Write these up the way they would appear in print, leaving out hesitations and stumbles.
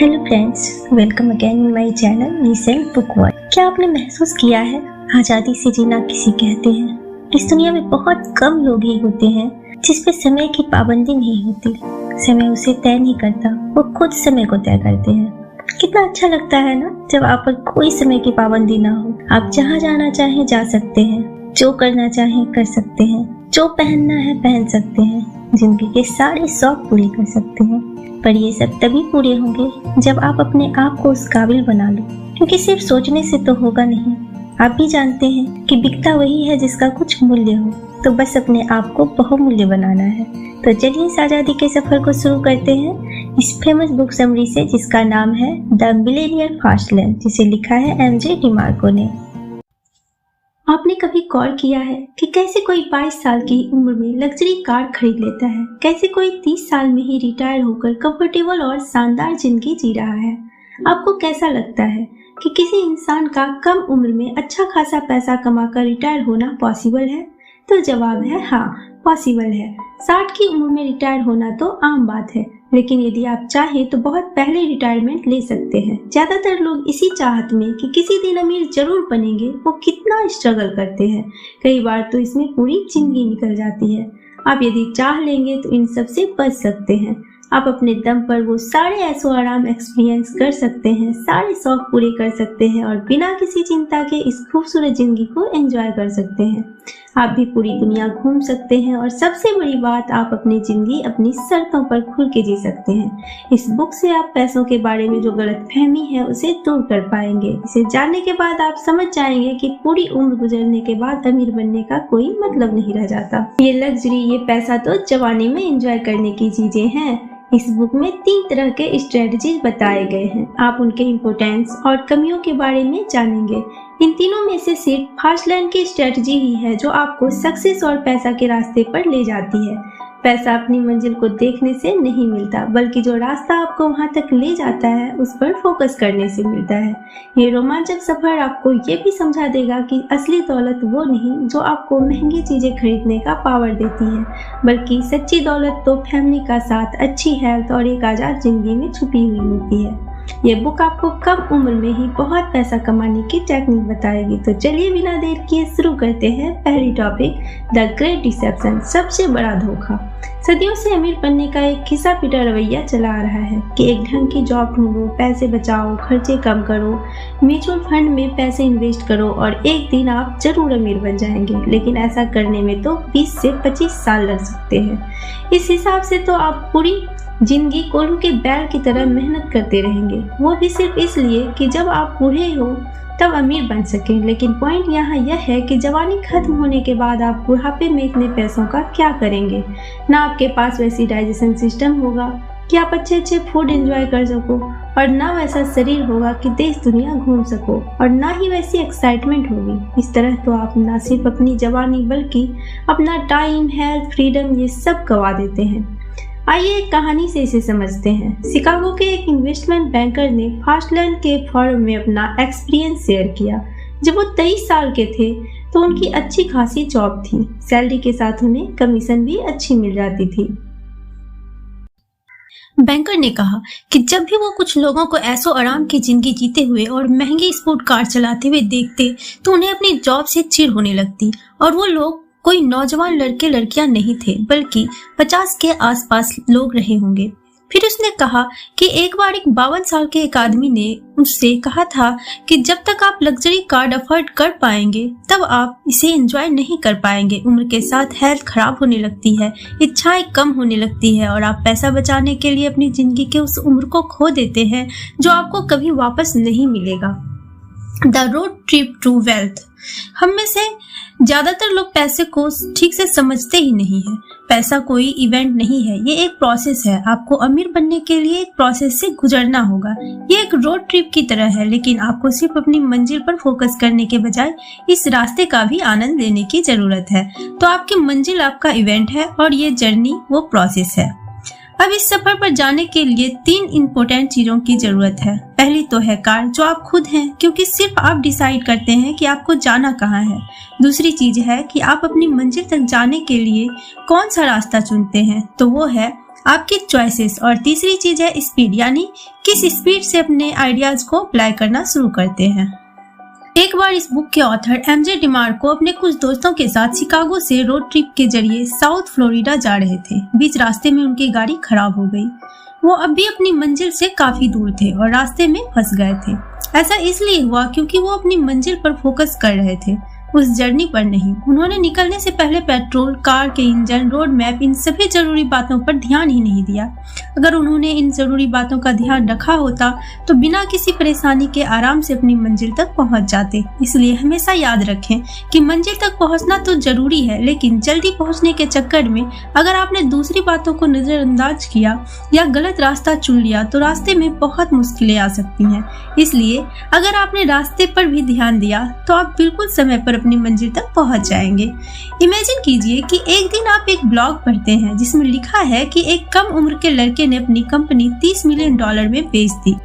Hello friends, welcome again in my channel recent book world. क्या आपने महसूस किया है, आज़ादी से जीना किसे कहते हैं। इस दुनिया में बहुत कम लोग ही होते हैं जिस पे समय की पाबंदी नहीं होती। समय उसे तय नहीं करता, वो खुद समय को तय करते हैं। कितना अच्छा लगता है ना, जब आप पर कोई समय की पाबंदी ना हो। आप जहाँ जाना चाहें जा सकते हैं, जो करना चाहें कर सकते हैं, जो पहनना है पहन सकते हैं, जिंदगी के सारे शौक पूरे कर सकते हैं। पर ये सब तभी पूरे होंगे जब आप अपने आप को उस काबिल बना लो, क्योंकि सिर्फ सोचने से तो होगा नहीं। आप भी जानते हैं कि बिकता वही है जिसका कुछ मूल्य हो, तो बस अपने आप को बहुमूल्य बनाना है। तो चलिए इस आज़ादी के सफर को शुरू करते हैं इस फेमस बुक समरी से, जिसका नाम है द मिलेनियल फास्ट लेन, जिसे लिखा है एमजे डिमार्को ने। आपने कभी गौर किया है कि कैसे कोई 22 साल की उम्र में लग्जरी कार खरीद लेता है, कैसे कोई 30 साल में ही रिटायर होकर कंफर्टेबल और शानदार जिंदगी जी रहा है। आपको कैसा लगता है कि किसी इंसान का कम उम्र में अच्छा खासा पैसा कमाकर रिटायर होना पॉसिबल है? तो जवाब है हाँ, पॉसिबल है। 60 की उम्र में रिटायर होना तो आम बात है, लेकिन यदि आप चाहें तो बहुत पहले रिटायरमेंट ले सकते हैं। ज्यादातर लोग इसी चाहत में कि किसी दिन अमीर जरूर बनेंगे, वो कितना स्ट्रगल करते हैं। कई बार तो इसमें पूरी जिंदगी निकल जाती है। आप यदि चाह लेंगे तो इन सब से बच सकते हैं। आप अपने दम पर वो सारे ऐशो आराम एक्सपीरियंस कर सकते हैं, सारे शौक पूरे कर सकते हैं और बिना किसी चिंता के इस खूबसूरत जिंदगी को एंजॉय कर सकते हैं। आप भी पूरी दुनिया घूम सकते हैं और सबसे बड़ी बात, आप अपनी जिंदगी अपनी शर्तों पर खुल के जी सकते हैं। इस बुक से आप पैसों के बारे में जो गलतफहमी है उसे दूर कर पाएंगे। इसे जानने के बाद आप समझ जाएंगे कि पूरी उम्र गुजरने के बाद अमीर बनने का कोई मतलब नहीं रह जाता। ये लग्जरी, ये पैसा तो जवानी में एंजॉय करने की चीजें हैं। इस बुक में 3 तरह के स्ट्रेटजीज बताए गए हैं। आप उनके इम्पोर्टेंस और कमियों के बारे में जानेंगे। इन तीनों में से सिर्फ फास्ट लेन की स्ट्रेटजी ही है जो आपको सक्सेस और पैसा के रास्ते पर ले जाती है। पैसा अपनी मंजिल को देखने से नहीं मिलता, बल्कि जो रास्ता आपको वहां तक ले जाता है उस पर फोकस करने से मिलता है। ये रोमांचक सफर आपको ये भी समझा देगा कि असली दौलत वो नहीं जो आपको महंगी चीजें खरीदने का पावर देती है, बल्कि सच्ची दौलत तो फैमिली का साथ, अच्छी हेल्थ और एक आजाद जिंदगी में छुपी हुई होती है। ये बुक आपको कम उम्र में ही बहुत पैसा कमाने की टेक्निक बताएगी। तो चलिए बिना देर किए शुरू करते हैं। पहली टॉपिक, द ग्रेट डिसेप्शन, सबसे बड़ा धोखा। सदियों से अमीर बनने का एक खिसा पिटा रवैया चला आ रहा है कि एक ढंग की जॉब ढूंढो, पैसे बचाओ, खर्चे कम करो, म्यूचुअल फंड में पैसे इन्वेस्ट करो और एक दिन आप जरूर अमीर बन जाएंगे। लेकिन ऐसा करने में तो 20 से 25 साल लग सकते हैं। इस हिसाब से तो आप पूरी जिंदगी कोल्हू के बैल की तरह मेहनत करते रहेंगे, वो भी सिर्फ इसलिए कि जब आप बूढ़े हो तब अमीर बन सके। लेकिन पॉइंट यहाँ यह है कि जवानी खत्म होने के बाद आप बुढ़ापे में इतने पैसों का क्या करेंगे? ना आपके पास वैसी डाइजेशन सिस्टम होगा कि आप अच्छे फूड एंजॉय कर सको, और ना वैसा शरीर होगा कि देश दुनिया घूम सको, और ना ही वैसी एक्साइटमेंट होगी। इस तरह तो आप ना सिर्फ अपनी जवानी बल्कि अपना टाइम, हेल्थ, फ्रीडम, ये सब गवा देते हैं। आइए एक कहानी से इसे समझते हैं। शिकागो के एक इन्वेस्टमेंट बैंकर ने फास्ट लेन के फोरम में अपना एक्सपीरियंस शेयर किया। जब वो 23 साल के थे तो उनकी अच्छी खासी जॉब थी, सैलरी के साथ उन्हें कमीशन भी अच्छी मिल जाती थी। बैंकर ने कहा कि जब भी वो कुछ लोगों को ऐसो आराम की जिंदगी जीते हुए और महंगी स्पोर्ट कार चलाते हुए देखते तो उन्हें अपनी जॉब से चिढ़ होने लगती, और वो लोग कोई नौजवान लड़के लड़कियां नहीं थे, बल्कि 50 के आसपास लोग रहे होंगे। फिर उसने कहा कि एक बार एक 52 साल के एक आदमी ने उससे कहा था कि जब तक आप लग्जरी कार अफोर्ड कर पाएंगे तब आप इसे एंजॉय नहीं कर पाएंगे। उम्र के साथ हेल्थ खराब होने लगती है, इच्छाएं कम होने लगती है और आप पैसा बचाने के लिए अपनी जिंदगी के उस उम्र को खो देते हैं जो आपको कभी वापस नहीं मिलेगा। The road trip to wealth. हम में से ज्यादातर लोग पैसे को ठीक से समझते ही नहीं है। पैसा कोई इवेंट नहीं है, ये एक प्रोसेस है। आपको अमीर बनने के लिए एक प्रोसेस से गुजरना होगा। ये एक रोड ट्रिप की तरह है, लेकिन आपको सिर्फ अपनी मंजिल पर फोकस करने के बजाय इस रास्ते का भी आनंद लेने की जरूरत है। तो आपकी मंजिल आपका इवेंट है और ये जर्नी वो प्रोसेस है। अब इस सफर पर जाने के लिए 3 इम्पोर्टेंट चीजों की जरूरत है। पहली तो है कार, जो आप खुद हैं, क्योंकि सिर्फ आप डिसाइड करते हैं कि आपको जाना कहाँ है। दूसरी चीज है कि आप अपनी मंजिल तक जाने के लिए कौन सा रास्ता चुनते हैं, तो वो है आपकी चॉइसेस, और तीसरी चीज है स्पीड, यानी किस स्पीड से अपने आइडियाज को अप्लाई करना शुरू करते हैं। एक बार इस बुक के ऑथर एमजे डिमार्को अपने कुछ दोस्तों के साथ शिकागो से रोड ट्रिप के जरिए साउथ फ्लोरिडा जा रहे थे। बीच रास्ते में उनकी गाड़ी खराब हो गई। वो अब भी अपनी मंजिल से काफी दूर थे और रास्ते में फंस गए थे। ऐसा इसलिए हुआ क्योंकि वो अपनी मंजिल पर फोकस कर रहे थे, उस जर्नी पर नहीं। उन्होंने निकलने से पहले पेट्रोल, कार के इंजन, रोड मैप, इन सभी जरूरी बातों पर ध्यान ही नहीं दिया। अगर उन्होंने इन जरूरी बातों का ध्यान रखा होता तो बिना किसी परेशानी के आराम से अपनी मंजिल तक पहुंच जाते। इसलिए हमेशा याद रखें कि मंजिल तक पहुंचना तो जरूरी है, लेकिन जल्दी पहुंचने के चक्कर में अगर आपने दूसरी बातों को नजरअंदाज किया या गलत रास्ता चुन लिया तो रास्ते में बहुत मुश्किलें आ सकती हैं। इसलिए अगर आपने रास्ते पर भी ध्यान दिया तो आप बिल्कुल समय पर अपनी मंजिल तक पहुंच जाएंगे। इमेजिन कीजिए कि एक दिन आप एक ब्लॉग पढ़ते हैं जिसमें लिखा है कि एक कम उम्र के लड़के ने अपनी कंपनी $30 मिलियन में बेच दी।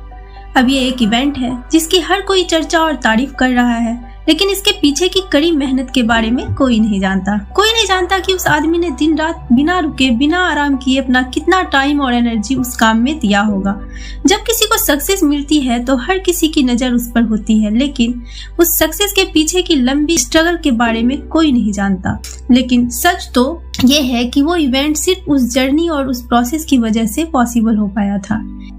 अब ये एक इवेंट है जिसकी हर कोई चर्चा और तारीफ कर रहा है, लेकिन इसके पीछे की कड़ी मेहनत के बारे में कोई नहीं जानता। कोई नहीं जानता कि उस आदमी ने दिन रात बिना रुके, बिना आराम किए अपना कितना टाइम और एनर्जी उस काम में दिया होगा। जब किसी को सक्सेस मिलती है तो हर किसी की नजर उस पर होती है, लेकिन उस सक्सेस के पीछे की लंबी स्ट्रगल के बारे में कोई नहीं जानता। लेकिन सच तो ये है कि वो इवेंट सिर्फ उस जर्नी और उस प्रोसेस की वजह से पॉसिबल हो पाया था।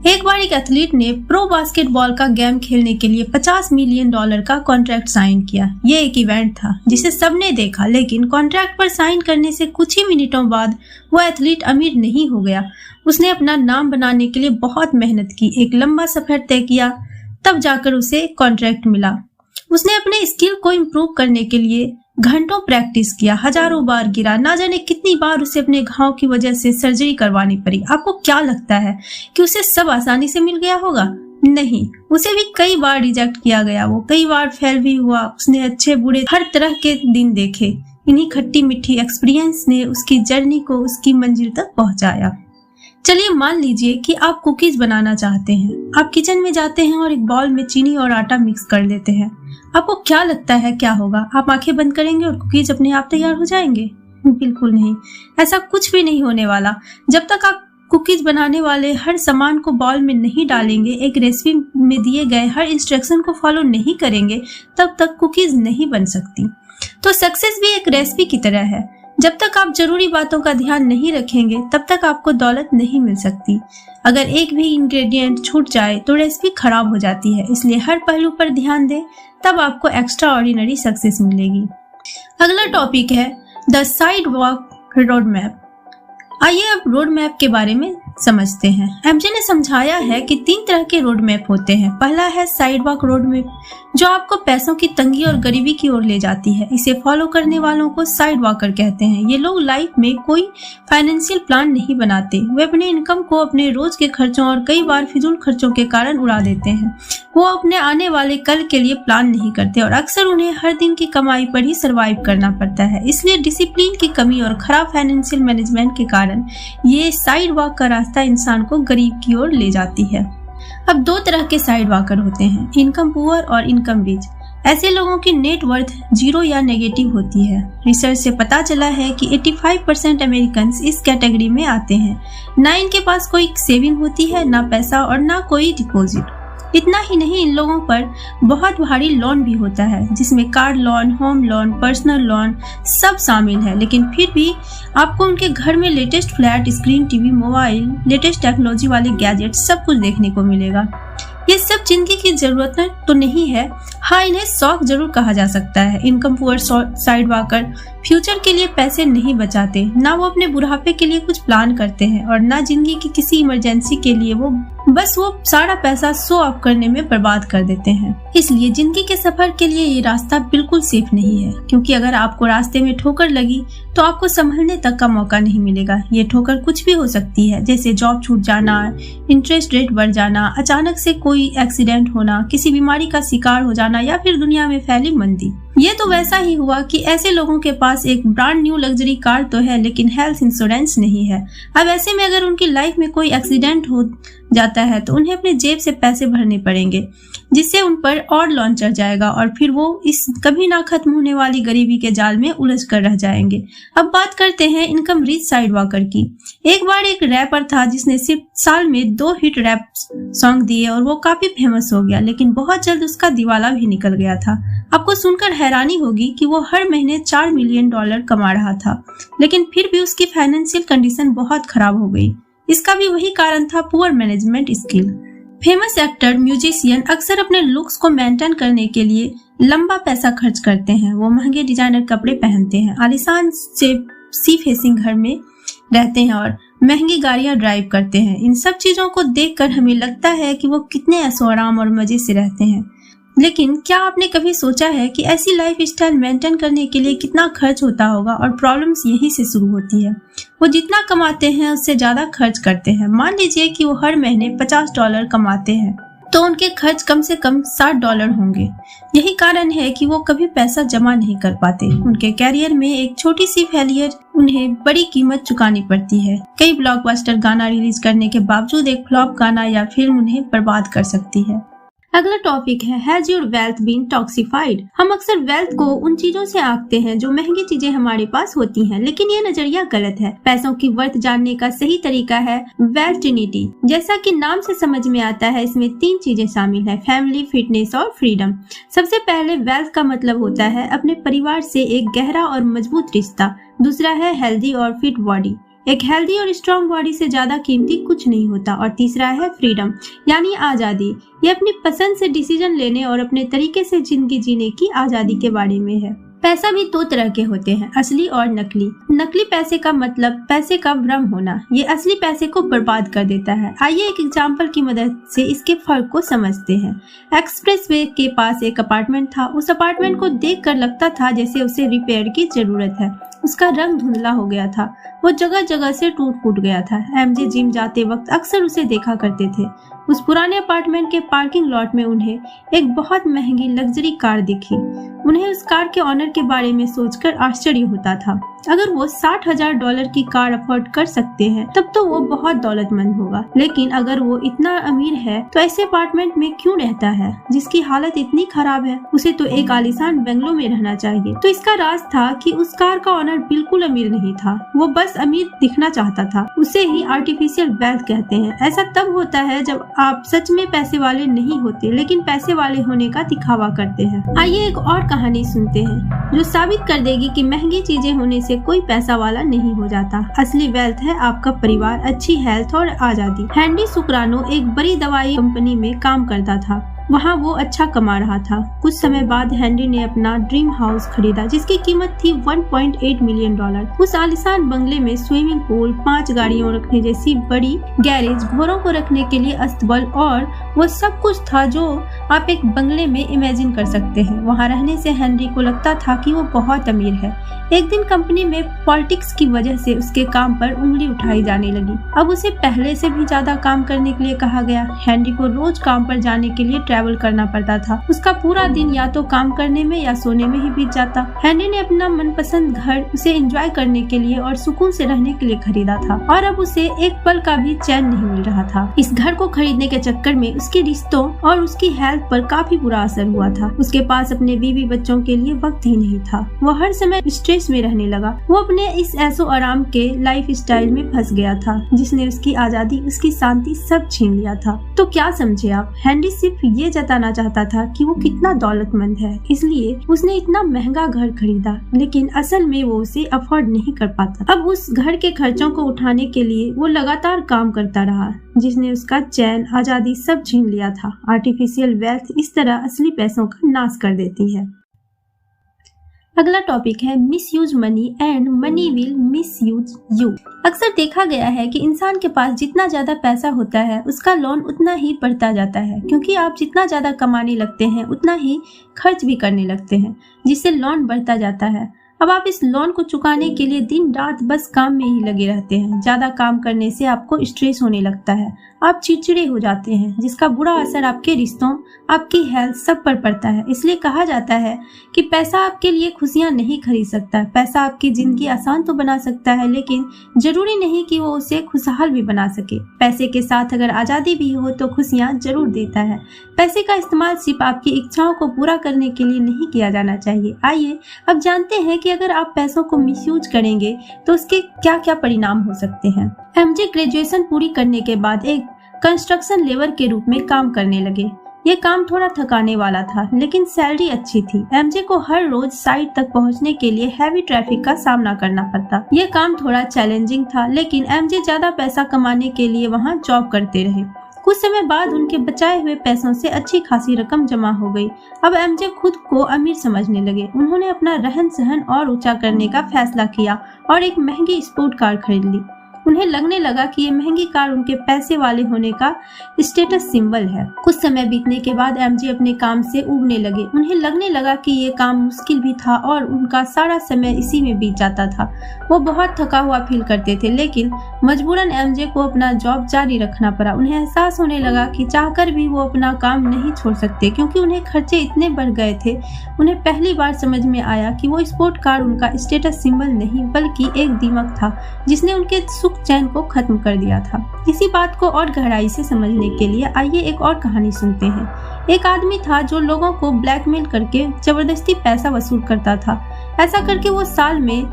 एक बार एक एथलीट ने प्रो बास्केटबॉल का गेम खेलने के लिए $50 मिलियन का कॉन्ट्रैक्ट साइन किया। ये एक इवेंट था जिसे सबने देखा, लेकिन कॉन्ट्रैक्ट पर साइन करने से कुछ ही मिनटों बाद वो एथलीट अमीर नहीं हो गया। उसने अपना नाम बनाने के लिए बहुत मेहनत की, एक लंबा सफर तय किया, तब जाकर उसे कॉन्ट्रैक्ट मिला। उसने अपने स्किल को इम्प्रूव करने के लिए घंटों प्रैक्टिस किया, हजारों बार गिरा, ना जाने कितनी बार उसे अपने घाव की वजह से सर्जरी करवानी पड़ी। आपको क्या लगता है कि उसे सब आसानी से मिल गया होगा? नहीं, उसे भी कई बार रिजेक्ट किया गया, वो कई बार फेल भी हुआ। उसने अच्छे बुरे हर तरह के दिन देखे। इन्हीं खट्टी मीठी एक्सपीरियंस ने उसकी जर्नी को उसकी मंजिल तक पहुंचाया। चलिए मान लीजिए कि आप कुकीज बनाना चाहते हैं। आप किचन में जाते हैं और एक बाउल में चीनी और आटा मिक्स कर लेते हैं। आपको क्या लगता है क्या होगा? आप आंखें बंद करेंगे और कुकीज अपने आप तैयार हो जाएंगे? बिल्कुल नहीं, ऐसा कुछ भी नहीं होने वाला। जब तक आप कुकीज बनाने वाले हर सामान को बाउल में नहीं डालेंगे, एक रेसिपी में दिए गए हर इंस्ट्रक्शन को फॉलो नहीं करेंगे, तब तक कुकीज नहीं बन सकती। तो सक्सेस भी एक रेसिपी की तरह है। जब तक आप जरूरी बातों का ध्यान नहीं रखेंगे तब तक आपको दौलत नहीं मिल सकती। अगर एक भी इंग्रेडिएंट छूट जाए तो रेसिपी खराब हो जाती है। इसलिए हर पहलू पर ध्यान दें, तब आपको एक्स्ट्रा ऑर्डिनरी सक्सेस मिलेगी। अगला टॉपिक है the side walk road map. आइए अब रोड मैप के बारे में समझते हैं। एमजे ने समझाया है कि 3 तरह के रोड मैप होते हैं। पहला है साइड वॉक रोड मैप, जो आपको पैसों की तंगी और गरीबी की ओर ले जाती है। इसे फॉलो करने वालों को साइड वॉकर कहते हैं। ये लोग लाइफ में कोई फाइनेंशियल प्लान नहीं बनाते। वे अपने इनकम को अपने रोज के खर्चों और कई बार फिजूल खर्चों के कारण उड़ा देते हैं। वो अपने आने वाले कल के लिए प्लान नहीं करते और अक्सर उन्हें हर दिन की कमाई पर ही सर्वाइव करना पड़ता है। इसलिए डिसिप्लिन की कमी और खराब फाइनेंशियल मैनेजमेंट के कारण ये साइड वॉक का रास्ता इंसान को गरीब की ओर ले जाती है। अब 2 तरह के साइड वॉकर होते हैं, इनकम पुअर और इनकम रिच। ऐसे लोगों की नेट वर्थ 0 या नेगेटिव होती है। रिसर्च से पता चला है कि 85% अमेरिकन इस कैटेगरी में आते हैं। ना इनके पास कोई सेविंग होती है, ना पैसा और ना कोई डिपॉजिट। इतना ही नहीं, इन लोगों पर बहुत भारी लोन भी होता है, जिसमें car loan, home loan, personal loan सब शामिल है। लेकिन फिर भी आपको उनके घर में latest flat, screen TV, mobile, latest technology वाले गैजेट सब कुछ देखने को मिलेगा। ये सब जिंदगी की जरूरत तो नहीं है। हाँ, इन्हें शौक जरूर कहा जा सकता है। Income poor side walker future के लिए पैसे नहीं बचाते, ना वो अपने बुढ़ापे के लिए कुछ प्लान करते हैं और ना जिंदगी की किसी इमरजेंसी के लिए। वो सारा पैसा शो ऑफ करने में बर्बाद कर देते हैं। इसलिए जिंदगी के सफर के लिए ये रास्ता बिल्कुल सेफ नहीं है, क्योंकि अगर आपको रास्ते में ठोकर लगी तो आपको संभलने तक का मौका नहीं मिलेगा। ये ठोकर कुछ भी हो सकती है, जैसे जॉब छूट जाना, इंटरेस्ट रेट बढ़ जाना, अचानक से कोई एक्सीडेंट होना, किसी बीमारी का शिकार हो जाना या फिर दुनिया में फैली मंदी। ये तो वैसा ही हुआ कि ऐसे लोगों के पास एक ब्रांड न्यू लग्जरी कार तो है, लेकिन हेल्थ इंश्योरेंस नहीं है। अब ऐसे में अगर उनकी लाइफ में कोई एक्सीडेंट हो जाता है तो उन्हें अपने जेब से पैसे भरने पड़ेंगे, जिससे उन पर और लोन चढ़ जाएगा और फिर वो इस कभी ना खत्म होने वाली गरीबी के जाल में उलझ कर रह जाएंगे। अब बात करते हैं इनकम रिच साइड वॉकर की। एक बार एक रैपर था जिसने सिर्फ साल में 2 हिट रैप सॉन्ग दिए और वो काफी फेमस हो गया, लेकिन बहुत जल्द उसका दिवाला भी निकल गया था। आपको सुनकर हैरानी होगी कि वो हर महीने $4 मिलियन कमा रहा था, लेकिन फिर भी उसकी फाइनेंशियल कंडीशन बहुत खराब हो गई। इसका भी वही कारण था, poor management skill. Famous actor, musician अक्सर अपने लुक्स को मेंटेन करने के लिए लंबा पैसा खर्च करते हैं। वो महंगे डिजाइनर कपड़े पहनते हैं, आलीशान से सी फेसिंग घर में रहते हैं और महंगी गाड़ियां ड्राइव करते हैं। इन सब चीजों को देखकर हमें लगता है कि वो कितने ऐशो आराम और मजे से रहते हैं, लेकिन क्या आपने कभी सोचा है कि ऐसी लाइफ स्टाइल मेंटेन करने के लिए कितना खर्च होता होगा? और प्रॉब्लम्स यहीं से शुरू होती है। वो जितना कमाते हैं उससे ज्यादा खर्च करते हैं। मान लीजिए कि वो हर महीने $50 कमाते हैं, तो उनके खर्च कम से कम $60 होंगे। यही कारण है कि वो कभी पैसा जमा नहीं कर पाते। उनके कैरियर में एक छोटी सी फेलियर उन्हें बड़ी कीमत चुकानी पड़ती है। कई ब्लॉकबस्टर गाना रिलीज करने के बावजूद एक फ्लॉप गाना या फिल्म उन्हें बर्बाद कर सकती है। अगला टॉपिक है, हैज योर वेल्थ बीन टॉक्सिफाइड? हम अक्सर वेल्थ को उन चीजों से आंकते हैं जो महंगी चीजें हमारे पास होती हैं, लेकिन ये नजरिया गलत है। पैसों की वर्थ जानने का सही तरीका है वेल्थ ट्रिनिटी। जैसा कि नाम से समझ में आता है, इसमें 3 चीजें शामिल है, फैमिली, फिटनेस और फ्रीडम। सबसे पहले वेल्थ का मतलब होता है अपने परिवार से एक गहरा और मजबूत रिश्ता। दूसरा है हेल्दी और फिट बॉडी। एक हेल्दी और स्ट्रॉन्ग बॉडी से ज्यादा कीमती कुछ नहीं होता। और तीसरा है फ्रीडम, यानी आजादी। ये अपनी पसंद से डिसीजन लेने और अपने तरीके से जिंदगी जीने की आजादी के बारे में है। पैसा भी 2 तरह के होते हैं, असली और नकली। नकली पैसे का मतलब पैसे का भ्रम होना। ये असली पैसे को बर्बाद कर देता है। आइए एक एग्जाम्पल की मदद से इसके फर्क को समझते हैं। एक्सप्रेसवे के पास एक अपार्टमेंट था। उस अपार्टमेंट को देखकर लगता था जैसे उसे रिपेयर की जरूरत है। उसका रंग धुंधला हो गया था, वो जगह जगह से टूट फूट गया था। एमजे जिम जाते वक्त अक्सर उसे देखा करते थे। उस पुराने अपार्टमेंट के पार्किंग लॉट में उन्हें एक बहुत महंगी लग्जरी कार दिखी। उन्हें उस कार के ऑनर के बारे में सोचकर आश्चर्य होता था। अगर वो $60,000 की कार अफोर्ड कर सकते हैं तब तो वो बहुत दौलतमंद होगा, लेकिन अगर वो इतना अमीर है तो ऐसे अपार्टमेंट में क्यों रहता है जिसकी हालत इतनी खराब है? उसे तो एक आलीशान बंगलो में रहना चाहिए। तो इसका राज था कि उस कार का ऑनर बिल्कुल अमीर नहीं था, वो बस अमीर दिखना चाहता था। उसे ही आर्टिफिशियल वेल्थ कहते हैं। ऐसा तब होता है जब आप सच में पैसे वाले नहीं होते, लेकिन पैसे वाले होने का दिखावा करते हैं। आइए एक और कहानी सुनते हैं जो साबित कर देगी कि महंगी चीजें होने से कोई पैसा वाला नहीं हो जाता। असली वेल्थ है आपका परिवार, अच्छी हेल्थ और आजादी। हैंडी सुक्रानो एक बड़ी दवाई कंपनी में काम करता था। वहाँ वो अच्छा कमा रहा था। कुछ समय बाद हेनरी ने अपना ड्रीम हाउस खरीदा जिसकी कीमत थी $1.8 मिलियन। उस आलीशान बंगले में स्विमिंग पूल, 5 गाड़ियों रखने जैसी बड़ी गैरेज, घोड़ों को रखने के लिए अस्तबल और वो सब कुछ था जो आप एक बंगले में इमेजिन कर सकते हैं। वहाँ रहने से हेनरी को लगता था कि वो बहुत अमीर है। एक दिन कंपनी में पॉलिटिक्स की वजह से उसके काम पर उंगली उठाई जाने लगी। अब उसे पहले से भी ज्यादा काम करने के लिए कहा गया। हेनरी को रोज काम पर जाने के लिए ट्रैवल करना पड़ता था। उसका पूरा दिन या तो काम करने में या सोने में ही बीत जाता। हेनरी ने अपना मनपसंद घर उसे एंजॉय करने के लिए और सुकून से रहने के लिए खरीदा था और अब उसे एक पल का भी चैन नहीं मिल रहा था। इस घर को खरीदने के चक्कर में उसके रिश्तों और उसकी हेल्थ पर काफी बुरा असर हुआ था। उसके पास अपने बीवी बच्चों के लिए वक्त ही नहीं था। वो हर समय स्ट्रेस में रहने लगा। वो अपने इस ऐशो आराम के लाइफ स्टाइल में फंस गया था जिसने उसकी आजादी, उसकी शांति सब छीन लिया था। तो क्या समझे आप? हेनरी सिर्फ ये जताना चाहता था कि वो कितना दौलतमंद है, इसलिए उसने इतना महंगा घर खरीदा, लेकिन असल में वो उसे अफोर्ड नहीं कर पाता। अब उस घर के खर्चों को उठाने के लिए वो लगातार काम करता रहा जिसने उसका चैन, आजादी सब छीन लिया था। आर्टिफिशियल वेल्थ इस तरह असली पैसों का नाश कर देती है। अगला टॉपिक है misuse money and money will misuse you. अक्सर देखा गया है कि इंसान के पास जितना ज्यादा पैसा होता है उसका लोन उतना ही बढ़ता जाता है, क्योंकि आप जितना ज्यादा कमाने लगते हैं उतना ही खर्च भी करने लगते हैं, जिससे लोन बढ़ता जाता है। अब आप इस लोन को चुकाने के लिए दिन रात बस काम में ही लगे रहते हैं। ज्यादा काम करने से आपको स्ट्रेस होने लगता है, आप चिड़चिड़े हो जाते हैं, जिसका बुरा असर आपके रिश्तों, आपकी हेल्थ सब पर पड़ता है। इसलिए कहा जाता है कि पैसा आपके लिए खुशियां नहीं खरीद सकता। पैसा आपकी जिंदगी आसान तो बना सकता है, लेकिन जरूरी नहीं कि वो उसे खुशहाल भी बना सके। पैसे के साथ अगर आजादी भी हो तो खुशियां जरूर देता है। पैसे का इस्तेमाल सिर्फ आपकी इच्छाओं को पूरा करने के लिए नहीं किया जाना चाहिए। आइए अब जानते हैं कि अगर आप पैसों को मिसयूज करेंगे तो उसके क्या क्या परिणाम हो सकते हैं। एमजे ग्रेजुएशन पूरी करने के बाद एक कंस्ट्रक्शन लेबर के रूप में काम करने लगे। ये काम थोड़ा थकाने वाला था, लेकिन सैलरी अच्छी थी। एमजे को हर रोज साइट तक पहुंचने के लिए हैवी ट्रैफिक का सामना करना पड़ता। ये काम थोड़ा चैलेंजिंग था, लेकिन एमजे ज्यादा पैसा कमाने के लिए वहां जॉब करते रहे। कुछ समय बाद उनके बचाए हुए पैसों से अच्छी खासी रकम जमा हो गई। अब एमजे खुद को अमीर समझने लगे। उन्होंने अपना रहन सहन और ऊंचा करने का फैसला किया और एक महंगी स्पोर्ट कार खरीद ली। उन्हें लगने लगा कि ये महंगी कार उनके पैसे वाले होने का स्टेटस सिंबल है। कुछ समय बीतने के बाद एमजे अपने काम से ऊबने लगे। उन्हें लगने लगा कि ये काम मुश्किल भी था और उनका सारा समय इसी में बीत जाता था। वो बहुत थका हुआ फील करते थे, लेकिन मजबूरन एमजे को अपना जॉब जारी रखना पड़ा। उन्हें एहसास होने लगा कि चाहकर भी वो अपना काम नहीं छोड़ सकते, क्योंकि उन्हें खर्चे इतने बढ़ गए थे। उन्हें पहली बार समझ में आया कि वो स्पोर्ट कार उनका स्टेटस सिंबल नहीं बल्कि एक दीमक था, जिसने उनके सुख चैन को खत्म कर दिया था। इसी बात को और गहराई से समझने के लिए आइए एक और कहानी सुनते हैं। एक आदमी था जो लोगों को ब्लैकमेल करके जबरदस्ती पैसा वसूल करता था। ऐसा करके वो साल में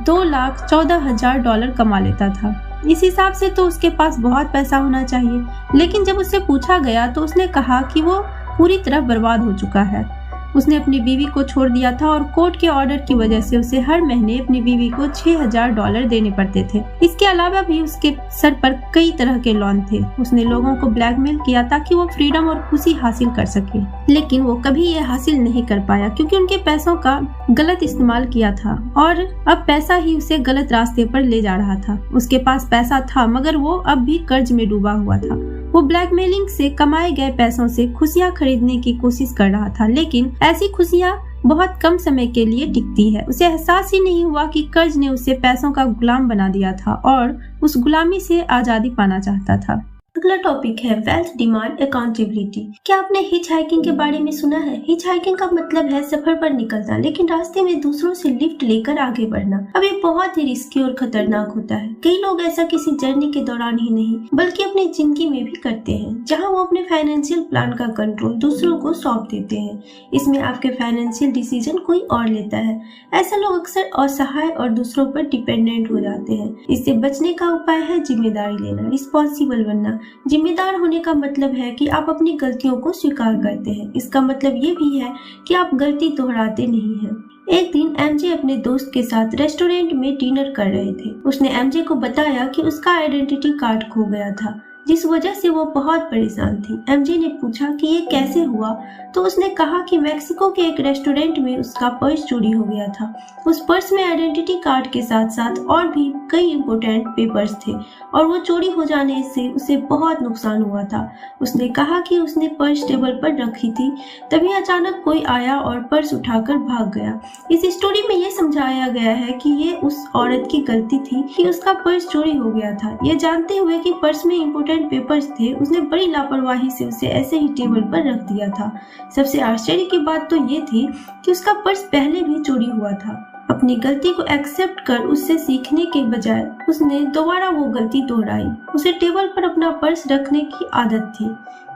$2,14,000 कमा लेता था। इस हिसाब से तो उसके पास बहुत पैसा होना चाहिए, लेकिन जब उससे पूछा गया तो उसने कहा कि वो पूरी तरह बर्बाद हो चुका है। उसने अपनी बीवी को छोड़ दिया था और कोर्ट के ऑर्डर की वजह से उसे हर महीने अपनी बीवी को $6,000 देने पड़ते थे। इसके अलावा भी उसके सर पर कई तरह के लोन थे। उसने लोगों को ब्लैकमेल किया ताकि वो फ्रीडम और खुशी हासिल कर सके, लेकिन वो कभी ये हासिल नहीं कर पाया क्योंकि उनके पैसों का गलत इस्तेमाल किया था और अब पैसा ही उसे गलत रास्ते पर ले जा रहा था। उसके पास पैसा था, मगर वो अब भी कर्ज में डूबा हुआ था। वो ब्लैकमेलिंग से कमाए गए पैसों से खुशियां खरीदने की कोशिश कर रहा था, लेकिन ऐसी खुशियां बहुत कम समय के लिए टिकती है। उसे एहसास ही नहीं हुआ कि कर्ज ने उसे पैसों का गुलाम बना दिया था और उस गुलामी से आजादी पाना चाहता था। अगला टॉपिक है वेल्थ डिमांड अकाउंटेबिलिटी। क्या आपने हिच हाइकिंग के बारे में सुना है? हिच हाइकिंग का मतलब है सफर पर निकलना, लेकिन रास्ते में दूसरों से लिफ्ट लेकर आगे बढ़ना। अब ये बहुत ही रिस्की और खतरनाक होता है। कई लोग ऐसा किसी जर्नी के दौरान ही नहीं बल्कि अपनी जिंदगी में भी करते हैं, जहाँ वो अपने फाइनेंशियल प्लान का कंट्रोल दूसरों को सौंप देते हैं। इसमें आपके फाइनेंशियल डिसीजन कोई और लेता है। ऐसे लोग अक्सर असहाय और दूसरों पर डिपेंडेंट हो जाते हैं। इससे बचने का उपाय है जिम्मेदारी लेना, रिस्पॉन्सिबल बनना। जिम्मेदार होने का मतलब है कि आप अपनी गलतियों को स्वीकार करते हैं। इसका मतलब ये भी है कि आप गलती दोहराते नहीं हैं। एक दिन एमजे अपने दोस्त के साथ रेस्टोरेंट में डिनर कर रहे थे। उसने एमजे को बताया कि उसका आइडेंटिटी कार्ड खो गया था, जिस वजह से वो बहुत परेशान थी। एमजे ने पूछा कि ये कैसे हुआ, तो उसने कहा कि मैक्सिको के एक रेस्टोरेंट में उसका पर्स चोरी हो गया था। उस पर्स में आइडेंटिटी कार्ड के साथ साथ और भी कई इम्पोर्टेंट पेपर्स थे और वो चोरी हो जाने से उसे बहुत नुकसान हुआ था। उसने कहा कि उसने पर्स टेबल पर रखी थी, तभी अचानक कोई आया और पर्स उठाकर भाग गया। इस स्टोरी में ये समझाया गया है कि ये उस औरत की गलती थी कि उसका पर्स चोरी हो गया था। ये जानते हुए कि पर्स में इम्पोर्टेंट पेपर्स थे, उसने बड़ी लापरवाही से उसे ऐसे ही टेबल पर रख दिया था। सबसे आश्चर्य की बात तो ये थी कि उसका पर्स पहले भी चोरी हुआ था। अपनी गलती को एक्सेप्ट कर उससे सीखने के बजाय उसने दोबारा वो गलती दोहराई। उसे टेबल पर अपना पर्स रखने की आदत थी।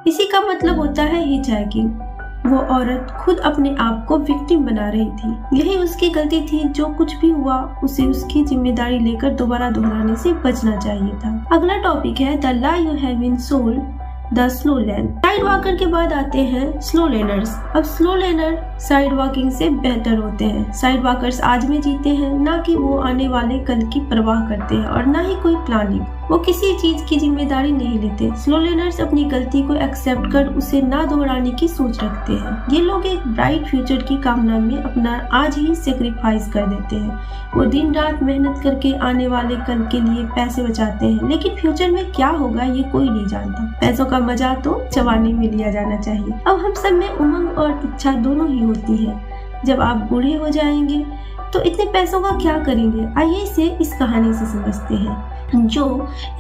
इसी का मतलब होता है हिच हाइकिंग। वो औरत खुद अपने आप को विक्टिम बना रही थी। यही उसकी गलती थी। जो कुछ भी हुआ उसे उसकी जिम्मेदारी लेकर दोबारा दोहराने से बचना चाहिए था। अगला टॉपिक है the lie you have in soul the slow lane. Side walker के बाद आते हैं स्लो लेनर्स। अब स्लो लेनर साइड वॉकिंग से बेहतर होते हैं। साइड वॉकर्स आज में जीते हैं, ना कि वो आने वाले कल की परवाह करते हैं और ना ही कोई प्लानिंग। वो किसी चीज की जिम्मेदारी नहीं लेते। स्लो लेनर्स अपनी गलती को एक्सेप्ट कर उसे ना दोहराने की सोच रखते हैं। ये लोग एक ब्राइट फ्यूचर की कामना में अपना आज ही सेक्रीफाइस कर देते हैं। वो दिन रात मेहनत करके आने वाले कल के लिए पैसे बचाते हैं, लेकिन फ्यूचर में क्या होगा ये कोई नहीं जानता। पैसों का मजा तो जवानी में लिया जाना चाहिए। अब हम सब में उमंग और इच्छा दोनों ही होती है। जब आप बूढ़े हो जाएंगे तो इतने पैसों का क्या करेंगे? आइए इसे इस कहानी से समझते हैं। जो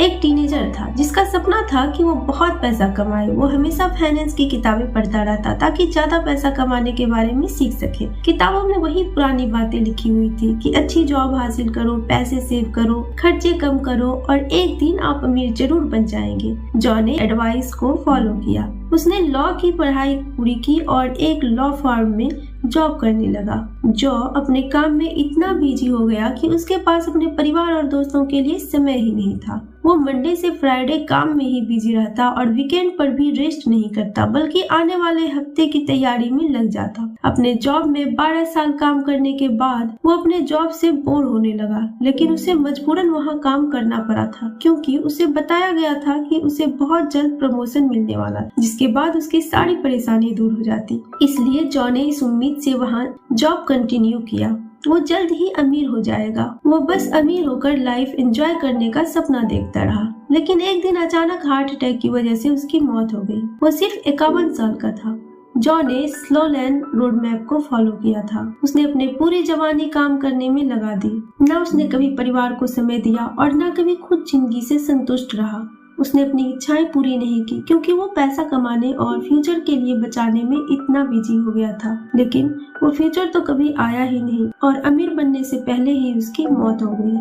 एक टीनेजर था जिसका सपना था कि वो बहुत पैसा कमाए। वो हमेशा फाइनेंस की किताबें पढ़ता रहता ताकि ज्यादा पैसा कमाने के बारे में सीख सके। किताबों में वही पुरानी बातें लिखी हुई थी कि अच्छी जॉब हासिल करो, पैसे सेव करो, खर्चे कम करो और एक दिन आप अमीर जरूर बन जाएंगे। जॉ ने एडवाइस को फॉलो किया। उसने लॉ की पढ़ाई पूरी की और एक लॉ फर्म में जॉब करने लगा। जॉ अपने काम में इतना बिजी हो गया कि उसके पास अपने परिवार और दोस्तों के लिए समय ही नहीं था। वो मंडे से फ्राइडे काम में ही बिजी रहता और वीकेंड पर भी रेस्ट नहीं करता, बल्कि आने वाले हफ्ते की तैयारी में लग जाता। अपने जॉब में 12 साल काम करने के बाद वो अपने जॉब से बोर होने लगा, लेकिन उसे मजबूरन वहाँ काम करना पड़ा था क्योंकि उसे बताया गया था कि उसे बहुत जल्द प्रमोशन मिलने वाला, जिसके बाद उसकी सारी परेशानी दूर हो जाती। इसलिए जॉ ने इस उम्मीद से वहाँ जॉब कंटिन्यू किया। वो जल्द ही अमीर हो जाएगा। वो बस अमीर होकर लाइफ एंजॉय करने का सपना देखता रहा, लेकिन एक दिन अचानक हार्ट अटैक की वजह से उसकी मौत हो गई। वो सिर्फ 51 साल का था। जॉ ने स्लो लैंड रोड मैप को फॉलो किया था। उसने अपनी पूरी जवानी काम करने में लगा दी। न उसने कभी परिवार को समय दिया और न कभी खुद जिंदगी से संतुष्ट रहा। उसने अपनी इच्छाएं पूरी नहीं की क्योंकि वो पैसा कमाने और फ्यूचर के लिए बचाने में इतना बिजी हो गया था। लेकिन वो फ्यूचर तो कभी आया ही नहीं और अमीर बनने से पहले ही उसकी मौत हो गई।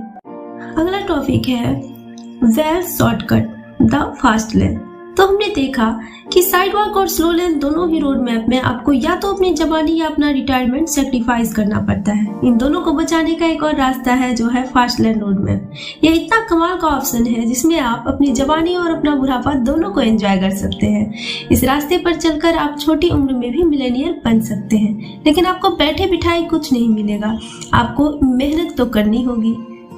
अगला टॉपिक है wealth shortcut, the fast lane. तो हमने देखा कि साइड वॉक और स्लो लेन दोनों ही रोड मैप में आपको या तो अपनी जवानी या अपना रिटायरमेंट सेक्रीफाइस करना पड़ता है। इन दोनों को बचाने का एक और रास्ता है जो है फास्ट लेन रोड मैप। यह इतना कमाल का ऑप्शन है जिसमें आप अपनी जवानी और अपना बुढ़ापा दोनों को एंजॉय कर सकते हैं। इस रास्ते पर चलकर आप छोटी उम्र में भी मिलेनियर बन सकते हैं, लेकिन आपको बैठे बिठाए कुछ नहीं मिलेगा। आपको मेहनत तो करनी होगी।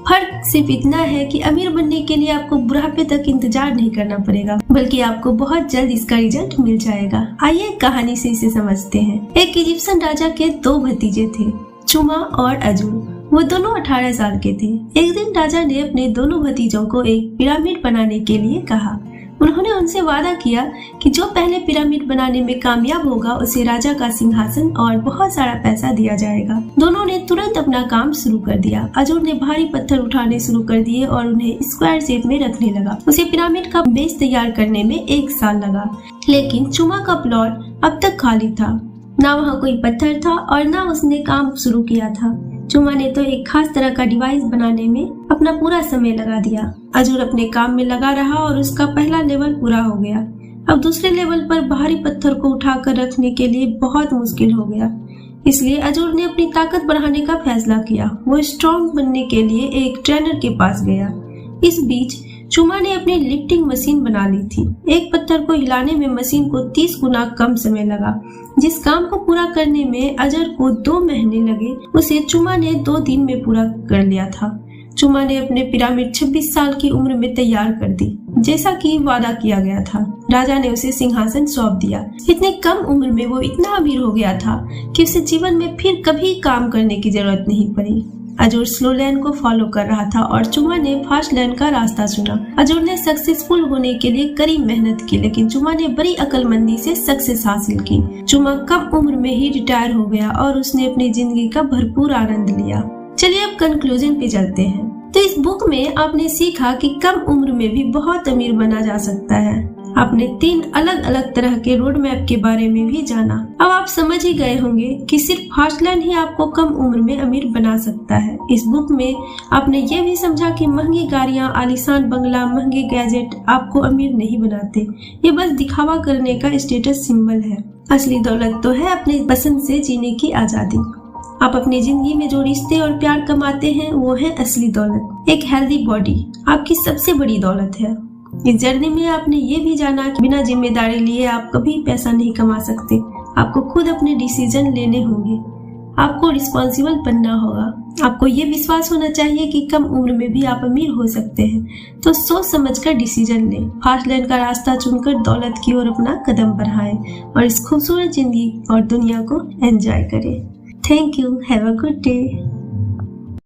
फर्क सिर्फ इतना है कि अमीर बनने के लिए आपको बुढ़ापे तक इंतजार नहीं करना पड़ेगा, बल्कि आपको बहुत जल्द इसका रिजल्ट मिल जाएगा। आइए कहानी से इसे समझते हैं। एक इजिप्शियन राजा के 2 भतीजे थे, चुमा और अजूर। वो दोनों 18 साल के थे। एक दिन राजा ने अपने दोनों भतीजों को एक पिरामिड बनाने के लिए कहा। उन्होंने उनसे वादा किया कि जो पहले पिरामिड बनाने में कामयाब होगा उसे राजा का सिंहासन और बहुत सारा पैसा दिया जाएगा। दोनों ने तुरंत अपना काम शुरू कर दिया। अजूर ने भारी पत्थर उठाने शुरू कर दिए और उन्हें स्क्वायर शेप में रखने लगा। उसे पिरामिड का बेस तैयार करने में 1 साल लगा, लेकिन चुमा का प्लॉट अब तक खाली था। ना वहाँ कोई पत्थर था और ना उसने काम शुरू किया था। चुमा ने तो एक खास तरह का डिवाइस बनाने में अपना पूरा समय लगा दिया। अजूर अपने काम में लगा रहा और उसका पहला लेवल पूरा हो गया। अब दूसरे लेवल पर भारी पत्थर को उठाकर रखने के लिए बहुत मुश्किल हो गया। इसलिए अजूर ने अपनी ताकत बढ़ाने का फैसला किया। वो स्ट्रॉन्ग बनने के लिए एक ट्रेनर के पास गया। इस बीच चुमा ने अपनी लिफ्टिंग मशीन बना ली थी। एक पत्थर को हिलाने में मशीन को 30 गुना कम समय लगा। जिस काम को पूरा करने में अजर को 2 महीने लगे, उसे चुमा ने 2 दिन में पूरा कर लिया था। चुमा ने अपने पिरामिड 26 साल की उम्र में तैयार कर दी, जैसा कि वादा किया गया था। राजा ने उसे सिंहासन सौंप दिया। इतनी कम उम्र में वो इतना अमीर हो गया था कि उसे जीवन में फिर कभी काम करने की जरूरत नहीं पड़ी। अजूर स्लो लैन को फॉलो कर रहा था और चुमा ने फास्ट लैन का रास्ता चुना। अजूर ने सक्सेसफुल होने के लिए कड़ी मेहनत की, लेकिन चुमा ने बड़ी अक्लमंदी से सक्सेस हासिल की। चुमा कम उम्र में ही रिटायर हो गया और उसने अपनी जिंदगी का भरपूर आनंद लिया। चलिए अब कंक्लूजन पे चलते हैं। तो इस बुक में आपने सीखा कि कम उम्र में भी बहुत अमीर बना जा सकता है। आपने 3 अलग अलग तरह के रोड मैप के बारे में भी जाना। अब आप समझ ही गए होंगे कि सिर्फ फास्ट लैन ही आपको कम उम्र में अमीर बना सकता है। इस बुक में आपने ये भी समझा कि महंगी गाड़ियाँ, आलीशान बंगला, महंगे गैजेट आपको अमीर नहीं बनाते। ये बस दिखावा करने का स्टेटस सिंबल है। असली दौलत तो है अपने पसंद से जीने की आजादी। आप अपनी जिंदगी में जो रिश्ते और प्यार कमाते हैं वो है असली दौलत। एक हेल्दी बॉडी आपकी सबसे बड़ी दौलत है। इस जर्नी में आपने ये भी जाना कि बिना जिम्मेदारी लिए आप कभी पैसा नहीं कमा सकते। आपको खुद अपने डिसीजन लेने होंगे। आपको रिस्पॉन्सिबल बनना होगा। आपको ये विश्वास होना चाहिए कि कम उम्र में भी आप अमीर हो सकते हैं। तो सोच समझकर डिसीजन लें। फास्ट लैन का रास्ता चुनकर दौलत की ओर अपना कदम बढ़ाएं और इस खूबसूरत जिंदगी और दुनिया को एंजॉय करें। Thank you. Have a good day.